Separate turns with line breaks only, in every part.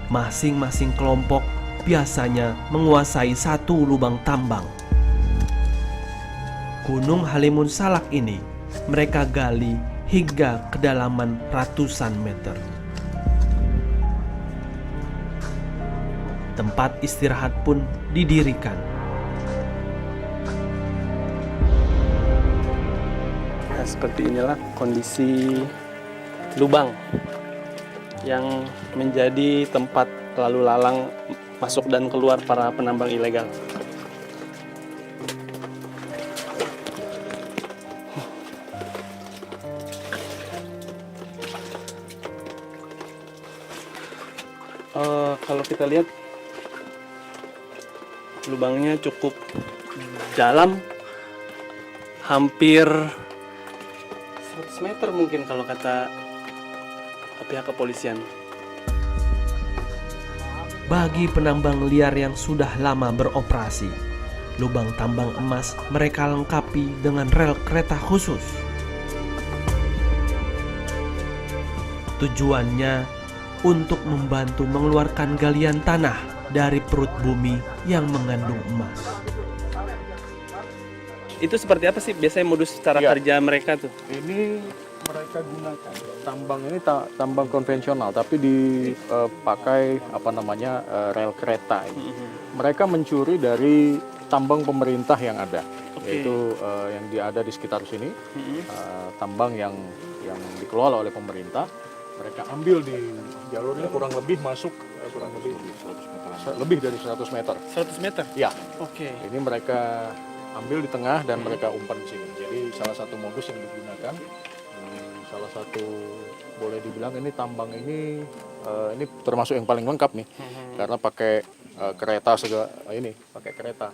Masing-masing kelompok biasanya menguasai satu lubang tambang. Gunung Halimun Salak ini mereka gali hingga kedalaman ratusan meter. Tempat istirahat pun didirikan.
Nah, seperti inilah kondisi lubang yang menjadi tempat lalu lalang masuk dan keluar para penambang ilegal. Kalau kita lihat lubangnya cukup dalam, hampir 100 meter mungkin kalau kata pihak kepolisian.
Bagi penambang liar yang sudah lama beroperasi, lubang tambang emas mereka lengkapi dengan rel kereta khusus. Tujuannya untuk membantu mengeluarkan galian tanah dari perut bumi yang mengandung emas.
Itu seperti apa sih biasanya modus cara kerja mereka tuh?
Ini mereka gunakan tambang ini tambang konvensional, tapi dipakai rel kereta ini. Mereka mencuri dari tambang pemerintah yang ada, yaitu yang ada di sekitar sini, tambang yang dikelola oleh pemerintah. Mereka ambil di jalurnya kurang lebih masuk lebih dari 100 meter.
100 meter?
Ya.
Oke.
Ini mereka ambil di tengah dan mereka umpan di sini. Jadi salah satu modus yang digunakan, salah satu boleh dibilang ini tambang ini termasuk yang paling lengkap nih, karena pakai kereta pakai kereta.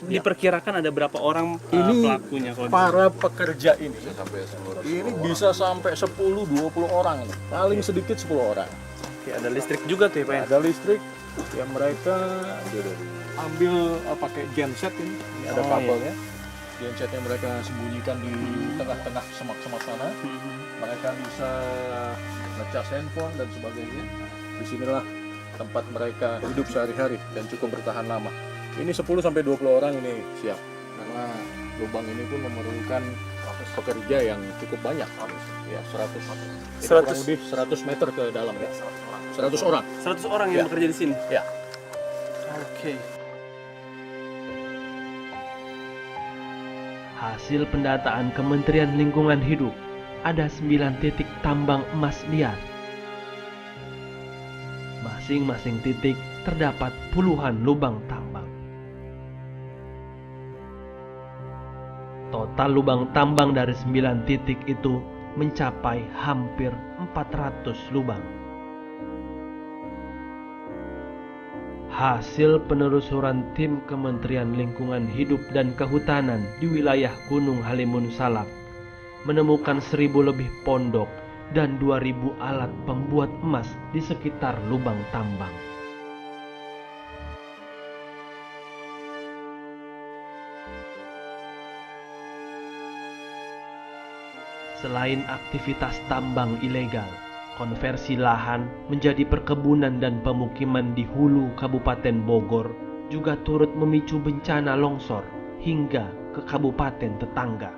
Diperkirakan ada berapa orang pelakunya? Kalau
Para pekerja ini bisa sampai 10-20 orang, paling sedikit 10 orang.
Oke, ada listrik juga tuh ya Pak?
Ada listrik yang mereka ambil pakai genset ini ada kabelnya. Gensetnya mereka sembunyikan di tengah-tengah semak-semak sana. Mereka bisa ngecas handphone dan sebagainya. Disinilah tempat mereka hidup sehari-hari dan cukup bertahan lama. Ini 10-20 orang ini siap, karena lubang ini pun memerlukan pekerja yang cukup banyak, ya 100 kurang lebih 100 meter ke dalam ya. 100 orang.
100 orang yang bekerja di sini?
Ya.
Oke.
Hasil pendataan Kementerian Lingkungan Hidup, ada 9 titik tambang emas liar. Masing-masing titik terdapat puluhan lubang tambang. Total lubang tambang dari 9 titik itu mencapai hampir 400 lubang. Hasil penelusuran tim Kementerian Lingkungan Hidup dan Kehutanan di wilayah Gunung Halimun Salak menemukan 1.000 lebih pondok dan 2.000 alat pembuat emas di sekitar lubang tambang. Selain aktivitas tambang ilegal, konversi lahan menjadi perkebunan dan pemukiman di hulu Kabupaten Bogor juga turut memicu bencana longsor hingga ke kabupaten tetangga.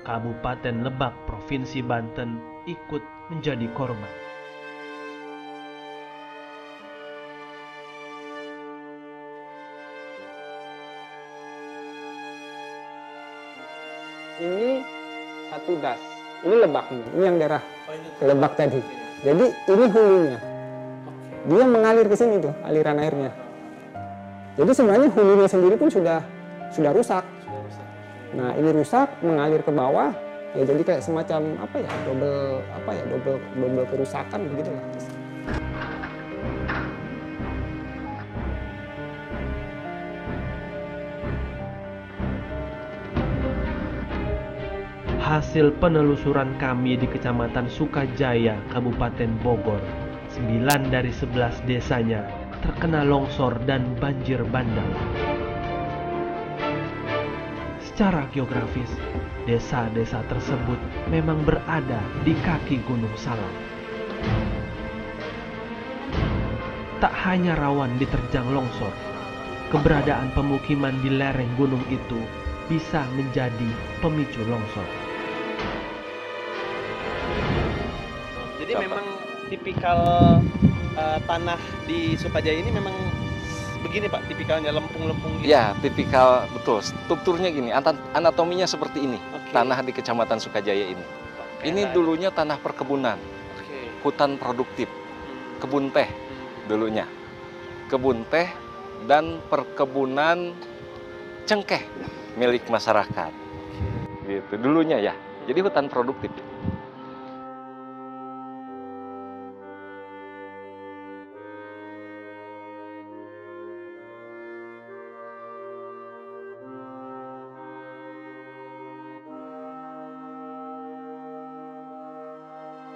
Kabupaten Lebak, Provinsi Banten ikut menjadi korban.
Ini satu das, ini Lebak nih, ini yang daerah Lebak tadi. Jadi ini hulunya, dia mengalir ke sini tuh aliran airnya. Jadi sebenarnya hulunya sendiri pun sudah rusak. Nah ini rusak mengalir ke bawah, ya jadi kayak semacam double kerusakan begitu lah.
Hasil penelusuran kami di Kecamatan Sukajaya, Kabupaten Bogor, 9 dari 11 desanya terkena longsor dan banjir bandang. Secara geografis, desa-desa tersebut memang berada di kaki Gunung Salak. Tak hanya rawan diterjang longsor, keberadaan pemukiman di lereng gunung itu bisa menjadi pemicu longsor.
Jadi memang tipikal tanah di Sukajaya ini memang begini Pak, tipikalnya lempung-lempung gitu.
Ya, tipikal betul. Strukturnya gini, anatominya seperti ini.
Oke.
Tanah di Kecamatan Sukajaya ini. Ini dulunya tanah perkebunan,
Oke.
hutan produktif, kebun teh dulunya. Kebun teh dan perkebunan cengkeh milik masyarakat. Gitu dulunya ya. Jadi hutan produktif.